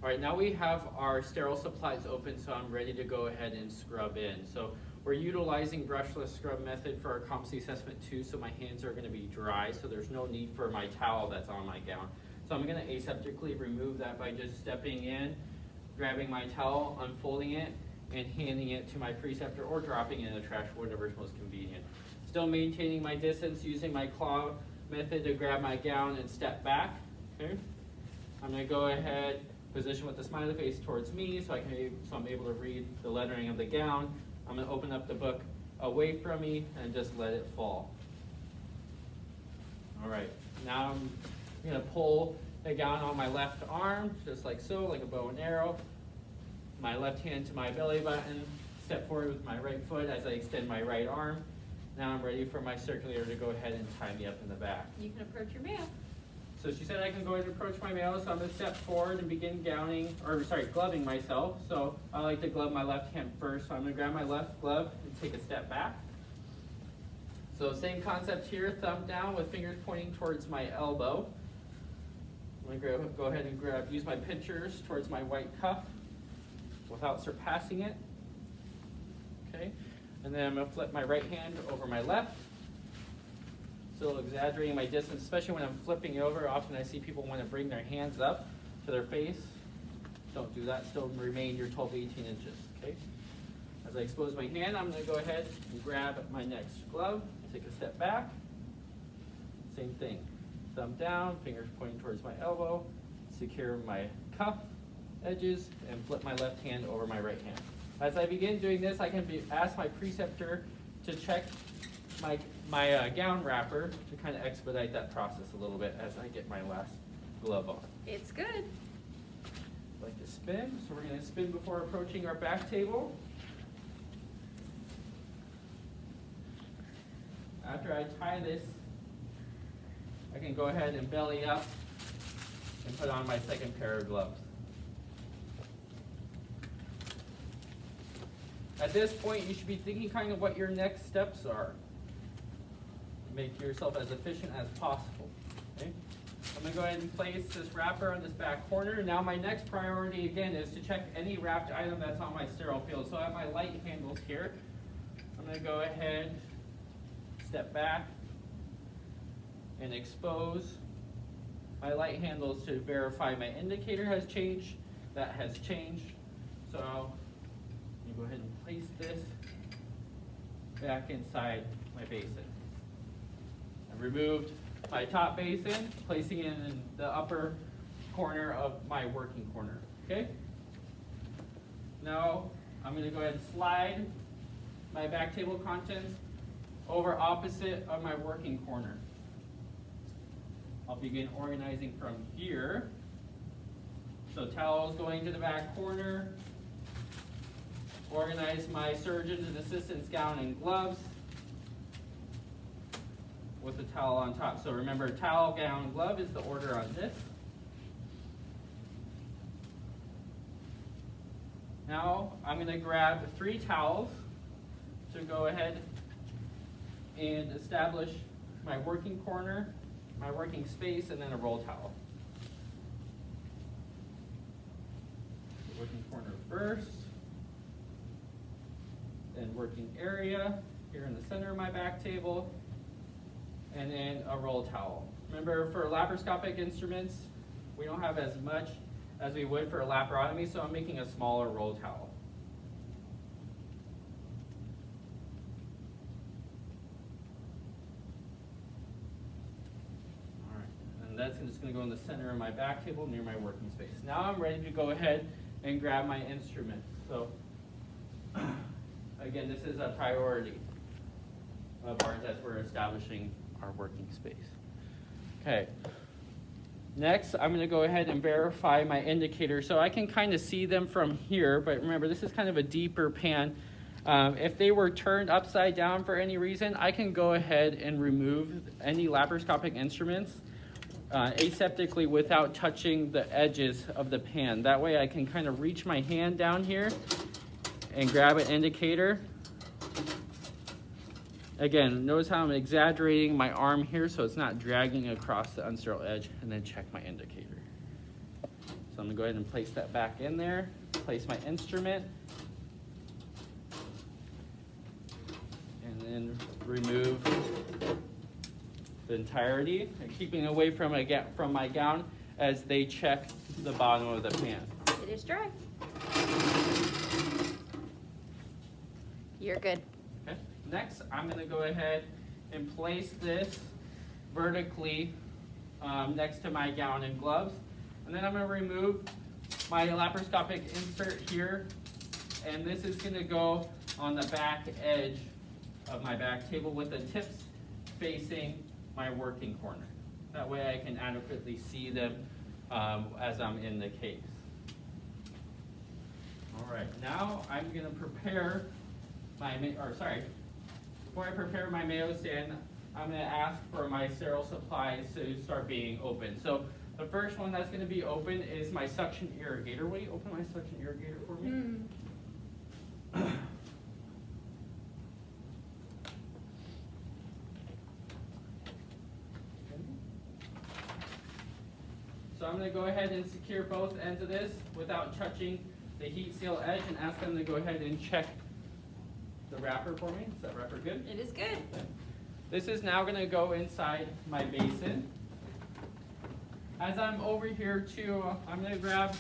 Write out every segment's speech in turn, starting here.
All right, now we have our sterile supplies open, so I'm ready to go ahead and scrub in. So we're utilizing brushless scrub method for our competency assessment 2, so my hands are gonna be dry, so there's no need for my towel that's on my gown. So I'm gonna aseptically remove that by just stepping in, grabbing my towel, unfolding it, and handing it to my preceptor or dropping it in the trash, whatever is most convenient. Still maintaining my distance, using my claw method to grab my gown and step back. Okay. I'm gonna go ahead, position with the smiley face towards me so I'm able to read the lettering of the gown. I'm gonna open up the book away from me and just let it fall. All right, now I'm gonna pull the gown on my left arm, just like so, like a bow and arrow. My left hand to my belly button, step forward with my right foot as I extend my right arm. Now I'm ready for my circulator to go ahead and tie me up in the back. You can approach your male. So she said I can go ahead and approach my male, so I'm going to step forward and begin gloving myself. So I like to glove my left hand first, so I'm going to grab my left glove and take a step back. So same concept here, thumb down with fingers pointing towards my elbow. I'm going to go ahead and use my pinchers towards my white cuff without surpassing it. Okay, and then I'm going to flip my right hand over my left. Still exaggerating my distance, especially when I'm flipping it over. Often I see people want to bring their hands up to their face. Don't do that, still remain your 12 to 18 inches, okay? As I expose my hand, I'm gonna go ahead and grab my next glove, take a step back. Same thing, thumb down, fingers pointing towards my elbow, secure my cuff edges, and flip my left hand over my right hand. As I begin doing this, I can ask my preceptor to check my gown wrapper to kind of expedite that process a little bit as I get my last glove on. It's good. I'd like to spin, so we're going to spin before approaching our back table. After I tie this, I can go ahead and belly up and put on my second pair of gloves. At this point, you should be thinking kind of what your next steps are. Make yourself as efficient as possible. Okay? I'm going to go ahead and place this wrapper on this back corner. Now my next priority again is to check any wrapped item that's on my sterile field. So I have my light handles here. I'm going to go ahead, step back, and expose my light handles to verify my indicator has changed. That has changed. So I'm going to go ahead and place this back inside my basin. Removed my top basin, placing it in the upper corner of my working corner, okay? Now, I'm gonna go ahead and slide my back table contents over opposite of my working corner. I'll begin organizing from here. So towels going to the back corner, organize my surgeon's and assistant's gown and gloves, with the towel on top. So remember, towel, gown, glove is the order on this. Now I'm going to grab 3 towels to go ahead and establish my working corner, my working space, and then a roll towel. Working corner first, then working area here in the center of my back table, and then a roll towel. Remember, for laparoscopic instruments, we don't have as much as we would for a laparotomy, so I'm making a smaller roll towel. All right, and that's just going to go in the center of my back table near my working space. Now I'm ready to go ahead and grab my instrument. So again, this is a priority of ours as we're establishing our working space. Okay. Next, I'm going to go ahead and verify my indicator. So I can kind of see them from here, but remember, this is kind of a deeper pan. If they were turned upside down for any reason, I can go ahead and remove any laparoscopic instruments aseptically without touching the edges of the pan. That way I can kind of reach my hand down here and grab an indicator. Again, notice how I'm exaggerating my arm here so it's not dragging across the unsterile edge, and then check my indicator. So I'm gonna go ahead and place that back in there, place my instrument, and then remove the entirety, and keeping away from my gown as they check the bottom of the pan. It is dry. You're good. Okay. Next, I'm going to go ahead and place this vertically next to my gown and gloves. And then I'm going to remove my laparoscopic insert here. And this is going to go on the back edge of my back table with the tips facing my working corner. That way I can adequately see them as I'm in the case. All right, now I'm going to prepare before I prepare my Mayo stand, I'm going to ask for my sterile supplies to start being open. So the first one that's going to be open is my suction irrigator. Will you open my suction irrigator for me? So I'm going to go ahead and secure both ends of this without touching the heat seal edge and ask them to go ahead and check the wrapper for me. Is that wrapper good? It is good. Okay. This is now going to go inside my basin. As I'm over here too, I'm going to grab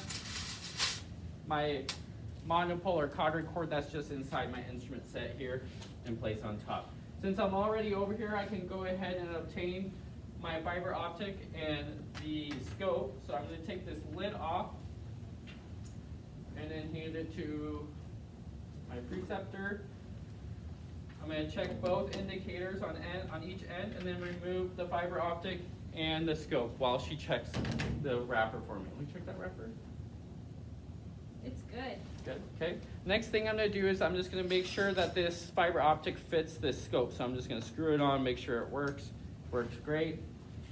my monopolar cotter cord that's just inside my instrument set here and place on top. Since I'm already over here, I can go ahead and obtain my fiber optic and the scope. So I'm going to take this lid off and then hand it to my preceptor. I'm going to check both indicators on each end and then remove the fiber optic and the scope while she checks the wrapper for me. Let me check that wrapper. It's good. Good, okay. Next thing I'm going to do is I'm just going to make sure that this fiber optic fits this scope. So I'm just going to screw it on, make sure it works. Works great.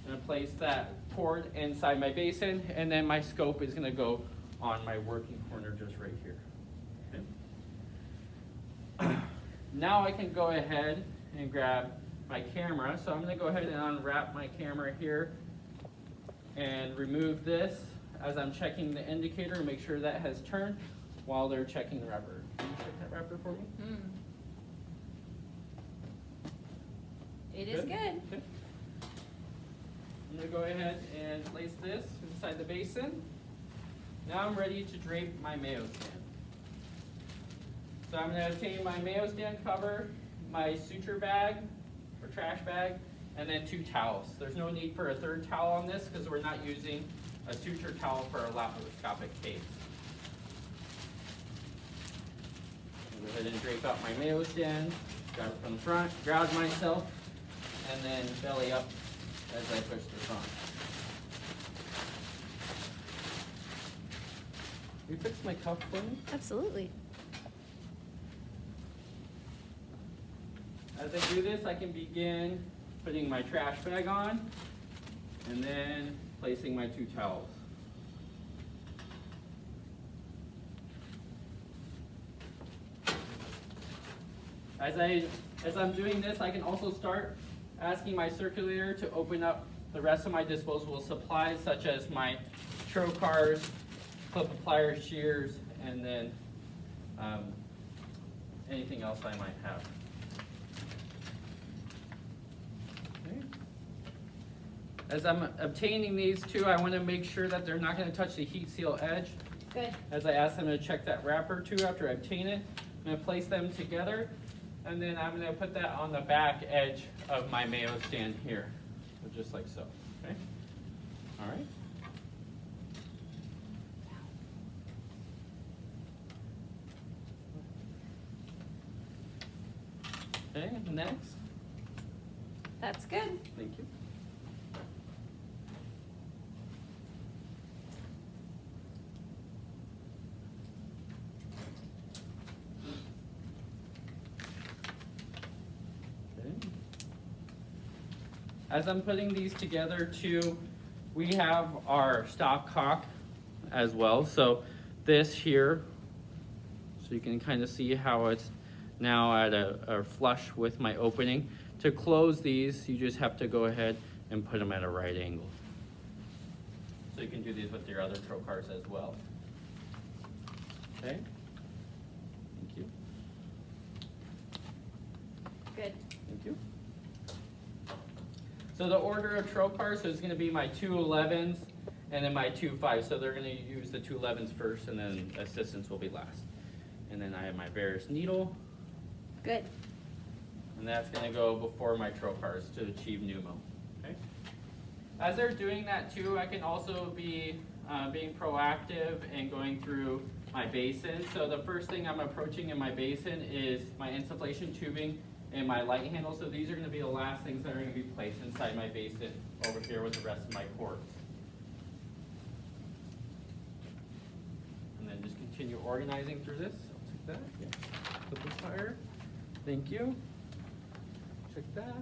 I'm going to place that cord inside my basin, and then my scope is going to go on my working corner just right here. Okay. Now I can go ahead and grab my camera. So I'm going to go ahead and unwrap my camera here and remove this as I'm checking the indicator and make sure that has turned while they're checking the wrapper. Can you check that wrapper for me? It is good. Okay. I'm going to go ahead and place this inside the basin. Now I'm ready to drape my Mayo stand. So I'm going to obtain my Mayo stand cover, my suture bag or trash bag, and then 2 towels. There's no need for a third towel on this because we're not using a suture towel for a laparoscopic case. I'll go ahead and drape out my Mayo stand, grab it from the front, ground myself, and then belly up as I push this on. You fix my cuff for me? Absolutely. As I do this, I can begin putting my trash bag on and then placing my 2 towels. As I'm doing this, I can also start asking my circulator to open up the rest of my disposable supplies, such as my trocars, clip pliers, shears, and then anything else I might have. Okay. As I'm obtaining these two, I want to make sure that they're not going to touch the heat seal edge. Good. As I ask them to check that wrapper too after I obtain it, I'm going to place them together, and then I'm going to put that on the back edge of my Mayo stand here, so just like so. Okay. All right. Okay, next. That's good. Thank you. Okay. As I'm putting these together too, we have our stock cock as well. So this here, so you can kind of see how it's now at a flush with my opening. To close these, you just have to go ahead and put them at a right angle. So you can do these with your other trocars as well. Okay? Thank you. Good. Thank you. So the order of trocars, so it's going to be my 2 11s and then my 2 5s. So they're going to use the 2 11s first, and then assistants will be last. And then I have my Varus needle, Good. and that's going to go before my trocars to achieve pneumo. Okay. As they're doing that too, I can also be being proactive and going through my basin. So the first thing I'm approaching in my basin is my insufflation tubing and my light handle. So these are going to be the last things that are going to be placed inside my basin over here with the rest of my quartz. And then just continue organizing through this. I'll check that. Yeah. Put this higher. Thank you. Check that.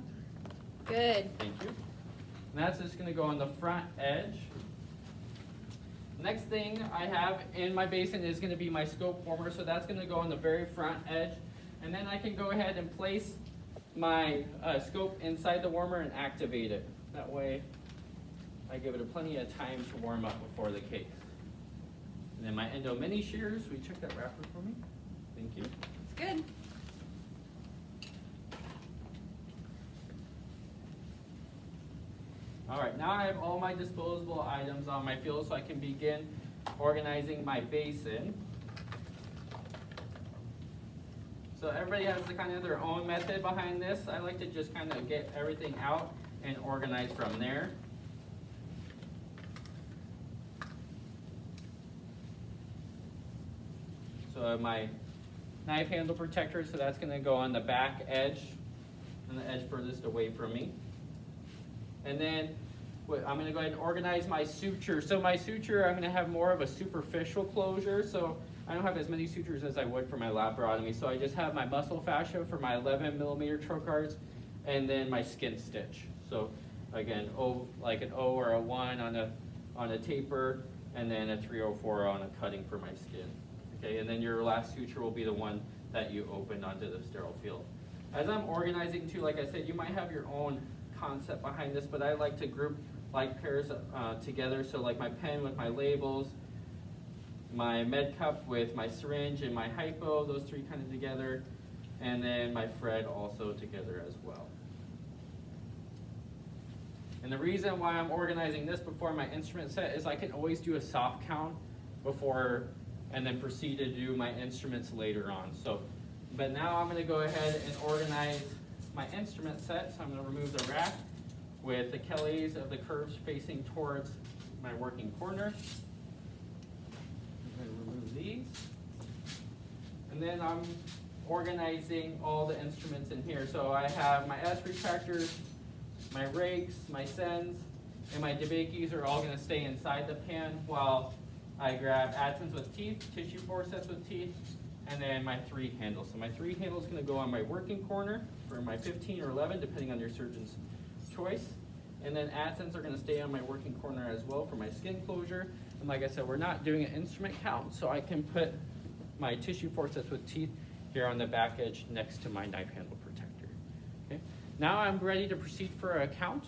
Good. Thank you. And that's just going to go on the front edge. Next thing I have in my basin is going to be my scope warmer. So that's going to go on the very front edge. And then I can go ahead and place my scope inside the warmer and activate it. That way I give it plenty of time to warm up before the case. And then my endo mini shears, will you check that wrapper for me? Thank you. It's good. All right, now I have all my disposable items on my field, so I can begin organizing my basin. So everybody has the kind of their own method behind this. I like to just kind of get everything out and organize from there. So I have my knife handle protector, so that's going to go on the back edge, and the edge furthest away from me. And then I'm going to go ahead and organize my suture. So my suture, I'm going to have more of a superficial closure. So I don't have as many sutures as I would for my laparotomy. So I just have my muscle fascia for my 11 millimeter trocars, and then my skin stitch. So again, like an O or a 1 on a taper, and then a 304 on a cutting for my skin. Okay, and then your last suture will be the one that you open onto the sterile field. As I'm organizing too, like I said, you might have your own concept behind this, but I like to group like pairs together. So like my pen with my labels, my med cup with my syringe and my hypo, those three kind of together, and then my Fred also together as well. And the reason why I'm organizing this before my instrument set is I can always do a soft count before and then proceed to do my instruments later on. So, but now I'm going to go ahead and organize my instrument set. So I'm going to remove the rack with the Kellys of the curves facing towards my working corner. I'm going to remove these. And then I'm organizing all the instruments in here. So I have my S retractors, my rakes, my sends, and my DeBakey's are all going to stay inside the pan while I grab Adsons with teeth, tissue forceps with teeth, and then my 3 handles. So my 3 handle is going to go on my working corner for my 15 or 11, depending on your surgeon's choice. And then Adsons are going to stay on my working corner as well for my skin closure. And like I said, we're not doing an instrument count, so I can put my tissue forceps with teeth here on the back edge next to my knife handle protector. Okay. Now I'm ready to proceed for a count.